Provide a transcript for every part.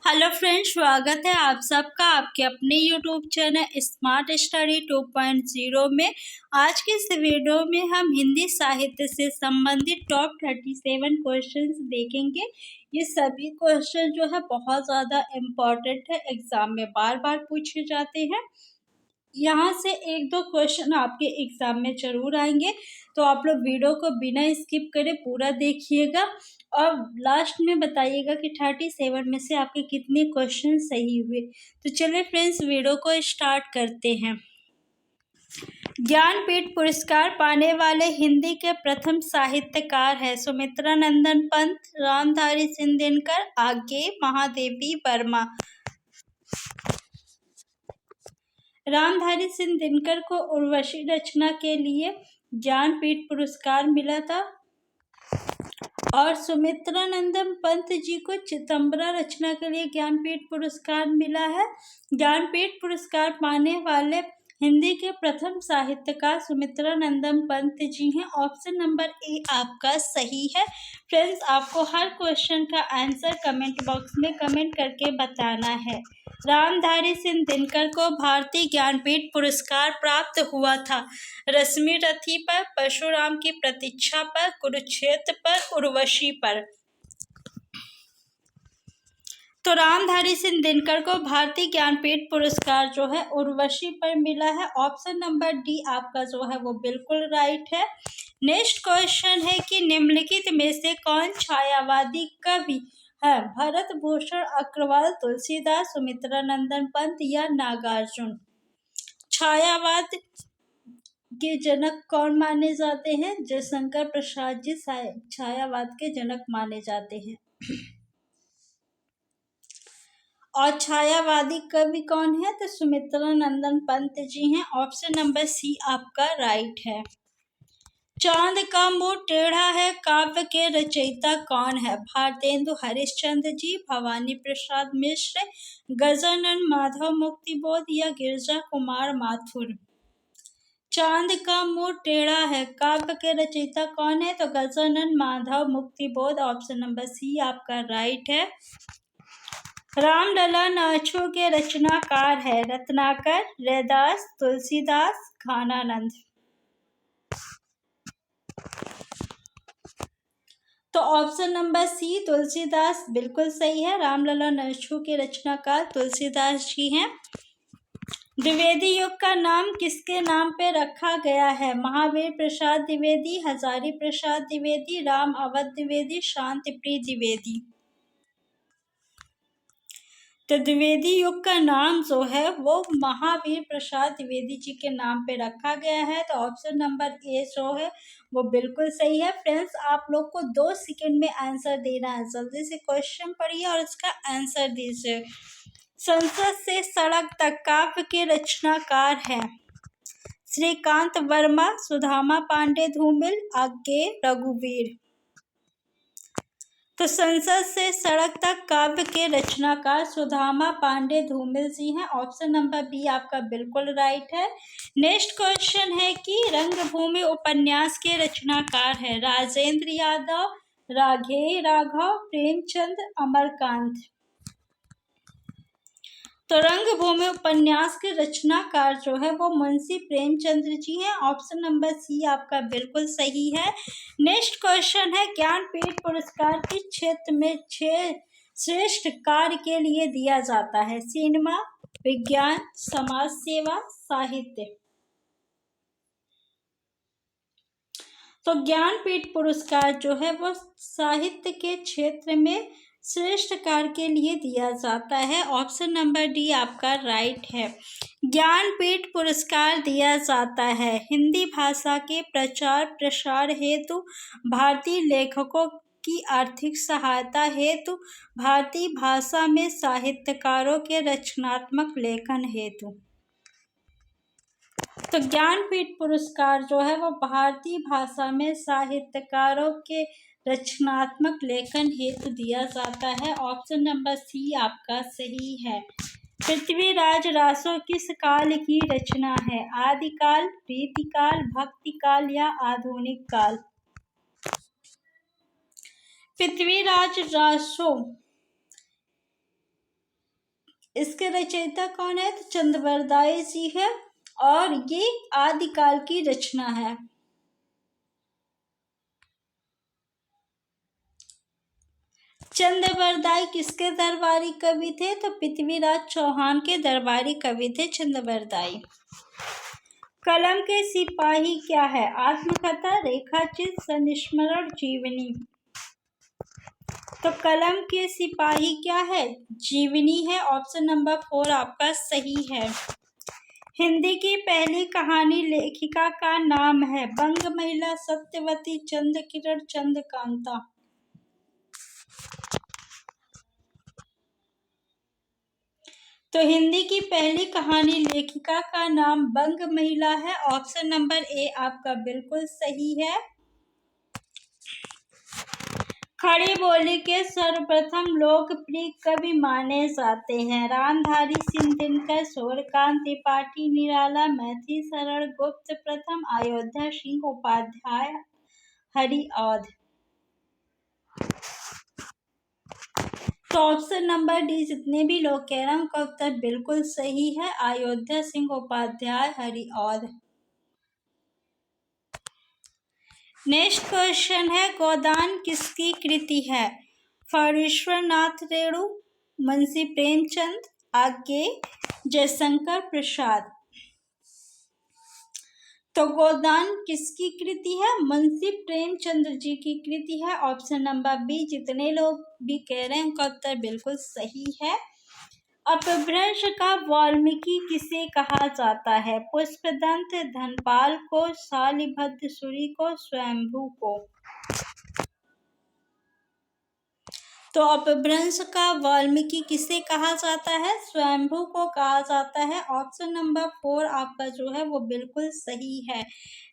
Hello friends, स्वागत है आप सबका आपके अपने यूट्यूब चैनल स्मार्ट स्टडी 2.0 में। आज के इस वीडियो में हम हिंदी साहित्य से संबंधित टॉप 37 क्वेश्चंस देखेंगे। ये सभी क्वेश्चन जो है बहुत ज़्यादा इम्पॉर्टेंट है, एग्जाम में बार बार पूछे जाते हैं। यहाँ से एक दो क्वेश्चन आपके एग्जाम में जरूर आएंगे, तो आप लोग वीडियो को बिना स्किप करे पूरा देखिएगा और लास्ट में बताइएगा कि 37 में से आपके कितने क्वेश्चन सही हुए। तो चलिए फ्रेंड्स, वीडियो को स्टार्ट करते हैं। ज्ञानपीठ पुरस्कार पाने वाले हिंदी के प्रथम साहित्यकार है सुमित्रा नंदन पंत, रामधारी सिंह दिनकर, आगे महादेवी वर्मा। रामधारी सिंह दिनकर को उर्वशी रचना के लिए ज्ञानपीठ पुरस्कार मिला था और सुमित्रा नंदन पंत जी को चितंबरा रचना के लिए ज्ञानपीठ पुरस्कार मिला है। ज्ञानपीठ पुरस्कार पाने वाले हिंदी के प्रथम साहित्यकार सुमित्रा नंदन पंत जी हैं। ऑप्शन नंबर ए आपका सही है। फ्रेंड्स, आपको हर क्वेश्चन का आंसर कमेंट बॉक्स में कमेंट करके बताना है। रामधारी सिंह दिनकर को भारतीय ज्ञानपीठ पुरस्कार प्राप्त हुआ था रश्मि रथी पर, परशुराम की प्रतीक्षा पर, कुरुक्षेत्र पर, उर्वशी पर। तो रामधारी सिंह दिनकर को भारतीय ज्ञानपीठ पुरस्कार जो है उर्वशी पर मिला है। ऑप्शन नंबर डी आपका जो है वो बिल्कुल राइट है। नेक्स्ट क्वेश्चन है कि निम्नलिखित में से कौन छायावादी कवि है? भरत भूषण अग्रवाल, तुलसीदास, सुमित्रा नंदन पंत या नागार्जुन। छायावाद के जनक कौन माने जाते हैं? जयशंकर प्रसाद जी छायावाद के जनक माने जाते हैं। और छायावादी कवि कौन है? तो सुमित्रा नंदन पंत जी हैं। ऑप्शन नंबर सी आपका राइट है। चांद का मुंह टेढ़ा है काव्य के रचयिता कौन है? भारतेंदु हरिश्चंद्र जी, भवानी प्रसाद मिश्र, गजानन माधव मुक्तिबोध या गिरजा कुमार माथुर। चांद का मुंह टेढ़ा है काव्य के रचयिता कौन है? तो Gajanan Madhav Muktibodh. Option number C आपका राइट है। रामलला नाचू के रचनाकार है रत्नाकर, रैदास, तुलसीदास, घानानंद। तो ऑप्शन नंबर सी तुलसीदास बिल्कुल सही है। रामलला नाचू के रचनाकार तुलसीदास जी हैं। द्विवेदी युग का नाम किसके नाम पे रखा गया है? महावीर प्रसाद द्विवेदी, हजारी प्रसाद द्विवेदी, राम अवध द्विवेदी, शांतिप्रिय द्विवेदी। तो द्विवेदी युग का नाम जो है वो महावीर प्रसाद द्विवेदी जी के नाम पे रखा गया है। तो ऑप्शन नंबर ए जो है वो बिल्कुल सही है। फ्रेंड्स, आप लोग को 2 सेकंड में आंसर देना है। जल्दी से क्वेश्चन पढ़िए और इसका आंसर दीजिए। संसद से सड़क तक काव्य के रचनाकार है श्रीकांत वर्मा, सुदामा पांडे धूमिल, आगे रघुवीर। तो संसद से सड़क तक काव्य के रचनाकार सुदामा पांडे धूमिल जी हैं। ऑप्शन नंबर बी आपका बिल्कुल राइट है। नेक्स्ट क्वेश्चन है कि रंगभूमि उपन्यास के रचनाकार है राजेंद्र यादव, राघेय राघव, प्रेमचंद, अमरकांत। तो रंगभूमि उपन्यास के रचनाकार जो है वो मुंशी प्रेमचंद्र जी हैं। ऑप्शन नंबर सी आपका बिल्कुल सही है। नेक्स्ट क्वेश्चन है ज्ञानपीठ पुरस्कार किस क्षेत्र में 6 श्रेष्ठ कार्य के लिए दिया जाता है? सिनेमा, विज्ञान, समाज सेवा, साहित्य। तो ज्ञानपीठ पुरस्कार जो है वो साहित्य के क्षेत्र में श्रेष्ठ कार्य के लिए दिया जाता है। ऑप्शन नंबर डी आपका राइट है। ज्ञानपीठ पुरस्कार दिया जाता है हिंदी भाषा के प्रचार प्रसार हेतु, भारतीय लेखकों की आर्थिक सहायता हेतु, भारतीय भाषा में साहित्यकारों के रचनात्मक लेखन हेतु। तो ज्ञानपीठ पुरस्कार जो है वो भारतीय भाषा में साहित्यकारों के रचनात्मक लेखन हेतु दिया जाता है। ऑप्शन नंबर सी आपका सही है। पृथ्वीराज रासो किस काल की रचना है? आदिकाल, प्रीतिकाल, भक्तिकाल या आधुनिक काल। पृथ्वीराज रासो इसके रचयिता कौन है? तो चंद्रवरदाई जी है और ये आदिकाल की रचना है। चंद्रवरदाई किसके दरबारी कवि थे? तो पृथ्वीराज चौहान के दरबारी कवि थे चंद्रवरदाई। कलम के सिपाही क्या है? आत्मकथा, रेखाचित्र, संस्मरण, जीवनी। तो कलम के सिपाही क्या है? जीवनी है। ऑप्शन नंबर 4 आपका सही है। हिंदी की पहली कहानी लेखिका का नाम है? बंग महिला, सत्यवती, चंद्रकिरण, चंद्रकांता। तो हिंदी की पहली कहानी लेखिका का नाम बंग महिला है। ऑप्शन नंबर ए आपका बिल्कुल सही है। खड़ी बोली के सर्वप्रथम लोकप्रिय कवि माने जाते हैं? रामधारी सिंह दिनकर, सूर्यकांत त्रिपाठी, निराला, मैथिली शरण गुप्त प्रथम, अयोध्या सिंह उपाध्याय, हरिऔध। तो ऑप्शन नंबर डी जितने भी लोग कह रहे हैं उनका उत्तर बिल्कुल सही है, अयोध्या सिंह उपाध्याय, हरिऔध। नेक्स्ट क्वेश्चन है, गोदान किसकी कृति है? फणीश्वर नाथ रेणु, मुंशी प्रेमचंद, आगे जयशंकर प्रसाद। तो गोदान किसकी कृति है? मुंशी प्रेमचंद जी की कृति है। ऑप्शन नंबर बी जितने लोग भी कह रहे हैं उनका उत्तर बिल्कुल सही है। अपभ्रंश का वाल्मीकि किसे कहा जाता है? पुष्पदंत, धनपाल को, शालिभद्र सूरि को, स्वयंभू को। तो अपभ्रंश का वाल्मीकि किसे कहा जाता है? स्वयंभू को कहा जाता है। ऑप्शन नंबर 4 आपका जो है वो बिल्कुल सही है।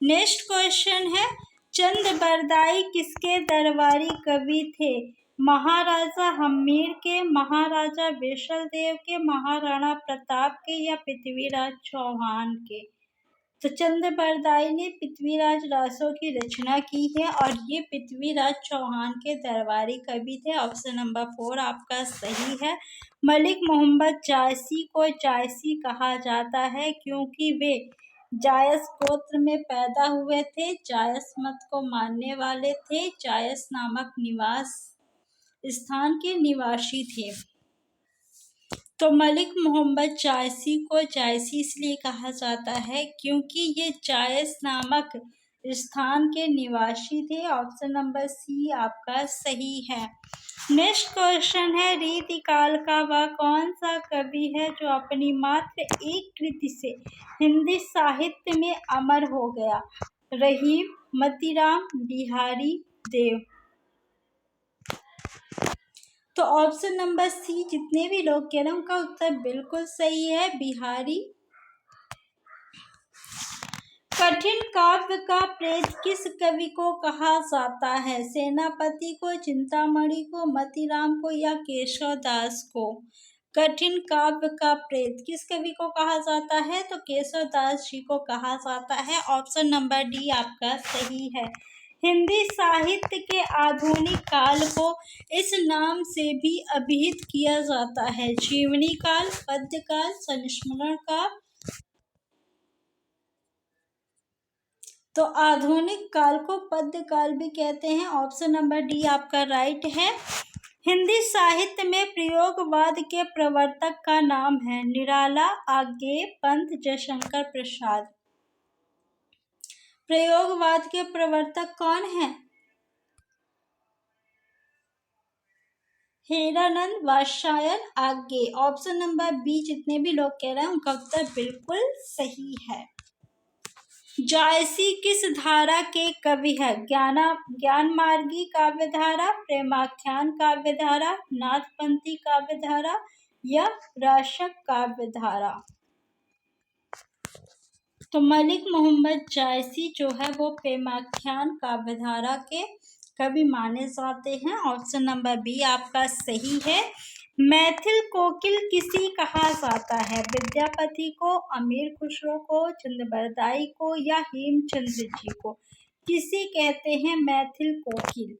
नेक्स्ट क्वेश्चन है, चंद्रवरदाई किसके दरबारी कवि थे? महाराजा हम्मीर के, महाराजा वृषलदेव के, महाराणा प्रताप के या पृथ्वीराज चौहान के। तो चंद्रवरदाई ने पृथ्वीराज रासो की रचना की है और ये पृथ्वीराज चौहान के दरबारी कवि थे। ऑप्शन नंबर 4 आपका सही है। मलिक मोहम्मद जायसी को जायसी कहा जाता है क्योंकि वे जायस गोत्र में पैदा हुए थे, जायस मत को मानने वाले थे, जायस नामक निवास स्थान के निवासी थे। तो मलिक मोहम्मद जायसी को जायसी इसलिए कहा जाता है क्योंकि ये जायस नामक स्थान के निवासी थे। ऑप्शन नंबर सी आपका सही है। नेक्स्ट क्वेश्चन है, रीतिकाल का वह कौन सा कवि है जो अपनी मात्र एक कृति से हिंदी साहित्य में अमर हो गया? रहीम, मतीराम, बिहारी, देव। तो ऑप्शन नंबर सी जितने भी लोग कह रहे हैं उनका उत्तर बिल्कुल सही है, बिहारी। कठिन काव्य का प्रेत किस कवि को कहा जाता है? सेनापति को, चिंतामणि को, मतीराम को या केशव दास को? कठिन काव्य का प्रेत किस कवि को कहा जाता है? तो केशव दास जी को कहा जाता है। ऑप्शन नंबर डी आपका सही है। हिंदी साहित्य के आधुनिक काल को इस नाम से भी अभिहित किया जाता है? जीवनी काल, पद्य काल, संस्मरण काल। तो आधुनिक काल को पद्य काल भी कहते हैं। ऑप्शन नंबर डी आपका राइट है। हिंदी साहित्य में प्रयोगवाद के प्रवर्तक का नाम है? निराला, आगे, पंत, जयशंकर प्रसाद। प्रयोगवाद के प्रवर्तक कौन है? हीरानंद वात्स्यायन, आगे। ऑप्शन नंबर बी जितने भी लोग कह रहे हैं उनका उत्तर बिल्कुल सही है। जायसी किस धारा के कवि है? ज्ञानमार्गी काव्यधारा, प्रेमाख्यान काव्यधारा, नाथपंथी काव्यधारा या राशक काव्यधारा। तो मलिक मोहम्मद जायसी जो है वो प्रेमाख्यान काव्यधारा के कवि माने जाते हैं। ऑप्शन नंबर बी आपका सही है। मैथिल कोकिल किसी कहा जाता है? विद्यापति को, अमीर खुसरो को, चंद्रवरदाई को या हेमचंद्र जी को? किसे कहते हैं मैथिल कोकिल?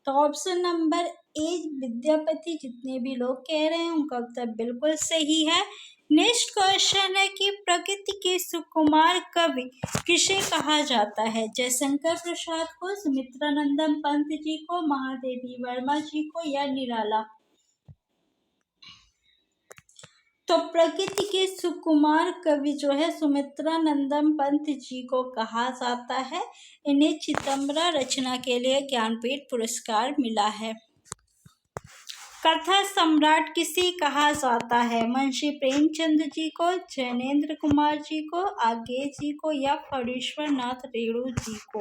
तो ऑप्शन नंबर ए विद्यापति, जितने भी लोग कह रहे हैं उनका उत्तर बिल्कुल सही है। नेक्स्ट क्वेश्चन है कि प्रकृति के सुकुमार कवि किसे कहा जाता है? जयशंकर प्रसाद को, सुमित्रानंदम पंत जी को, महादेवी वर्मा जी को या निराला? तो प्रकृति के सुकुमार कवि जो है सुमित्रानंदम पंत जी को कहा जाता है। इन्हें चितंबरा रचना के लिए ज्ञानपीठ पुरस्कार मिला है। कथा सम्राट किसे कहा जाता है? मुंशी प्रेमचंद जी को, जैनेन्द्र कुमार जी को, आगे जी को या फणीश्वर नाथ रेणु जी को?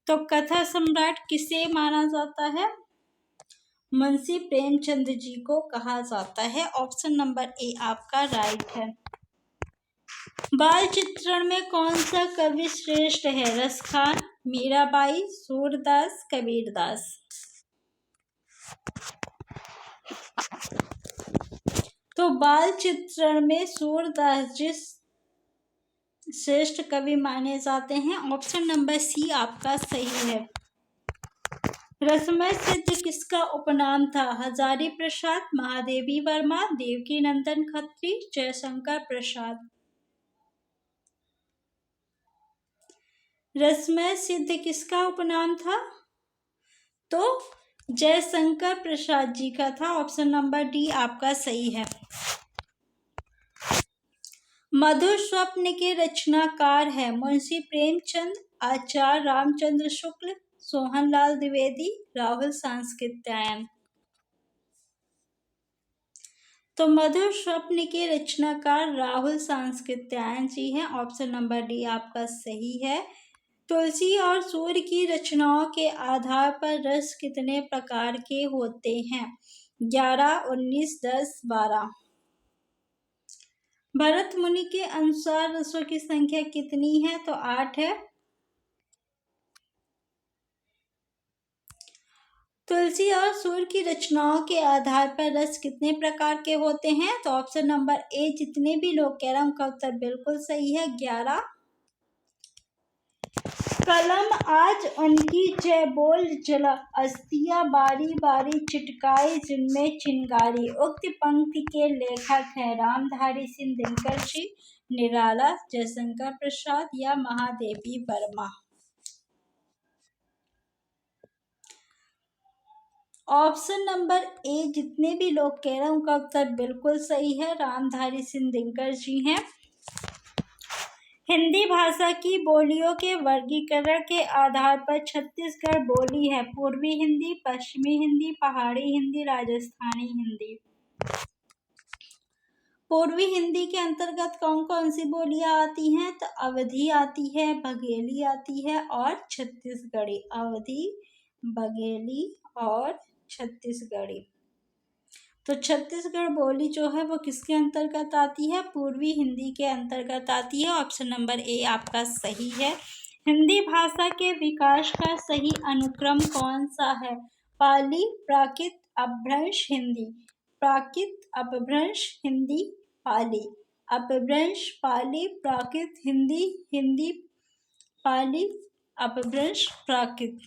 तो कथा सम्राट किसे माना जाता है? मुंशी प्रेमचंद जी को कहा जाता है। ऑप्शन नंबर ए आपका राइट है। बाल चित्रण में कौन सा कवि श्रेष्ठ है? रसखान, मीराबाई, सूरदास, कबीरदास? तो बाल चित्रण में सूरदास जी श्रेष्ठ कवि माने जाते हैं। ऑप्शन नंबर सी आपका सही है। रसमय सिद्ध किसका उपनाम था? हजारी प्रसाद, महादेवी वर्मा, देवकी नंदन खत्री, जयशंकर प्रसाद? रसमय सिद्ध किसका उपनाम था? तो जयशंकर प्रसाद जी का था। ऑप्शन नंबर डी आपका सही है। मधुर स्वप्न के रचनाकार है? मुंशी प्रेमचंद, आचार्य रामचंद्र शुक्ल, सोहनलाल द्विवेदी, राहुल सांस्कृत्यायन? तो मधुर स्वप्न के रचनाकार राहुल सांस्कृत्यायन जी हैं। ऑप्शन नंबर डी आपका सही है। तुलसी और सूर्य की रचनाओं के आधार पर रस कितने प्रकार के होते हैं? 11, 19, 10, 12? भरत मुनि के अनुसार रसों की संख्या कितनी है? तो 8 है। तुलसी और सूर्य की रचनाओं के आधार पर रस कितने प्रकार के होते हैं? तो ऑप्शन नंबर ए जितने भी लोग कह रहे हैं उनका उत्तर बिल्कुल सही है, 11। कलम आज उनकी जय बोल जला, अस्तिया बारी बारी चिटकाई जिनमें चिंगारी। उक्त पंक्ति के लेखक हैं रामधारी सिंह दिनकर जी, निराला, जयशंकर प्रसाद या Mahadevi Verma? Option number A जितने भी लोग कह रहे हैं उनका उत्तर बिल्कुल सही है, रामधारी सिंह दिनकर जी हैं। हिंदी भाषा की बोलियों के वर्गीकरण के आधार पर छत्तीसगढ़ बोली है? पूर्वी हिंदी, पश्चिमी हिंदी, पहाड़ी हिंदी, राजस्थानी हिंदी? पूर्वी हिंदी के अंतर्गत कौन कौन सी बोलियां आती हैं? तो अवधी आती है, बघेली आती है और छत्तीसगढ़ी। अवधी, बघेली और छत्तीसगढ़ी। तो छत्तीसगढ़ बोली जो है वो किसके अंतर्गत आती है? पूर्वी हिंदी के अंतर्गत आती है। ऑप्शन नंबर ए आपका सही है। हिंदी भाषा के विकास का सही अनुक्रम कौन सा है? पाली, प्राकृत, अपभ्रंश, हिंदी? प्राकृत, अपभ्रंश, हिंदी, पाली? अपभ्रंश, पाली, प्राकृत, हिंदी, हिंदी, पाली, अपभ्रंश, प्राकृत?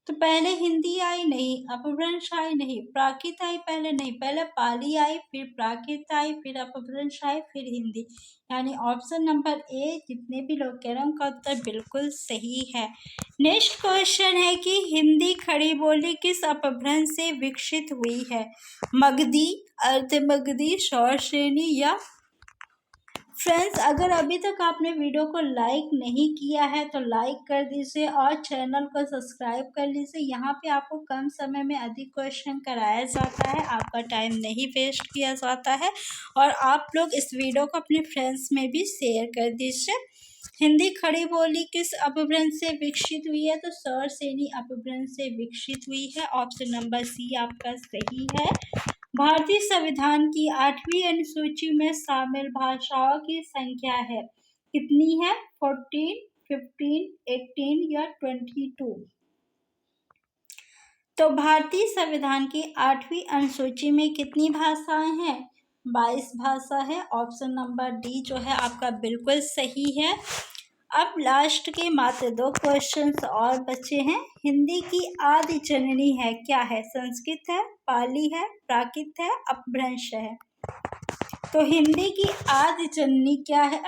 तो पहले हिंदी आई नहीं, अपभ्रंश आई नहीं, प्राकृत आई पहले नहीं, पहले पाली आई, फिर प्राकृत आई, फिर अपभ्रंश आई, फिर हिंदी। यानी ऑप्शन नंबर ए जितने भी लोग कह रहे हैं उनका उत्तर बिल्कुल सही है। नेक्स्ट क्वेश्चन है कि हिंदी खड़ी बोली किस अपभ्रंश से विकसित हुई है? मगधी, अर्धमगधी, शौरसेनी या? फ्रेंड्स, अगर अभी तक आपने वीडियो को लाइक नहीं किया है तो लाइक कर दीजिए और चैनल को सब्सक्राइब कर लीजिए। यहाँ पे आपको कम समय में अधिक क्वेश्चन कराया जाता है, आपका टाइम नहीं वेस्ट किया जाता है और आप लोग इस वीडियो को अपने फ्रेंड्स में भी शेयर कर दीजिए। हिंदी खड़ी बोली किस अपभ्रंश से विकसित हुई है? तो शौरसेनी अपभ्रंश से विकसित हुई है। ऑप्शन नंबर सी आपका सही है। भारतीय संविधान की 8वीं अनुसूची में शामिल भाषाओं की संख्या है कितनी है? 14, 15, 18 या 22? तो भारतीय संविधान की 8वीं अनुसूची में कितनी भाषाएं हैं? 22 भाषा है। ऑप्शन नंबर डी जो है आपका बिल्कुल सही है। अब लास्ट के मात्र 2 क्वेश्चंस और बचे हैं। हिंदी की आदि जननी है क्या है? संस्कृत है, पाली है, प्राकृत है, अपभ्रंश है। तो हिंदी की आदि जननी क्या है?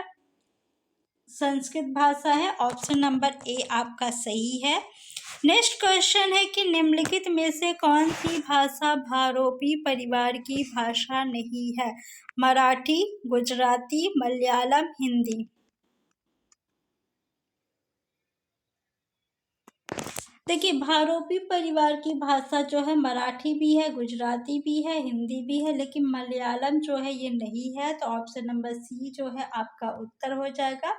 संस्कृत भाषा है। ऑप्शन नंबर ए आपका सही है। नेक्स्ट क्वेश्चन है कि निम्नलिखित में से कौन सी भाषा भारोपी परिवार की भाषा नहीं है? मराठी, गुजराती, मलयालम, हिंदी। देखिए, भारोपी परिवार की भाषा जो है मराठी भी है, गुजराती भी है, हिंदी भी है, लेकिन मलयालम जो है ये नहीं है। तो ऑप्शन नंबर सी जो है आपका उत्तर हो जाएगा।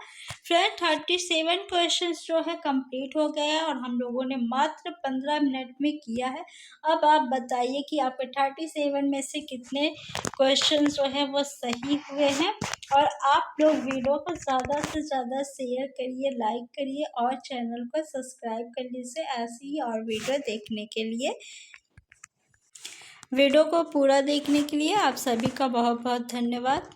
फ्रेंड 37 क्वेश्चंस जो है कंप्लीट हो गया है और हम लोगों ने मात्र 15 मिनट में किया है। अब आप बताइए कि आपके 37 में से कितने क्वेश्चन जो है वो सही हुए हैं। और आप लोग वीडियो को ज़्यादा से ज़्यादा शेयर करिए, लाइक करिए और चैनल को सब्सक्राइब कर लीजिए ऐसी ही और वीडियो देखने के लिए। वीडियो को पूरा देखने के लिए आप सभी का बहुत बहुत धन्यवाद।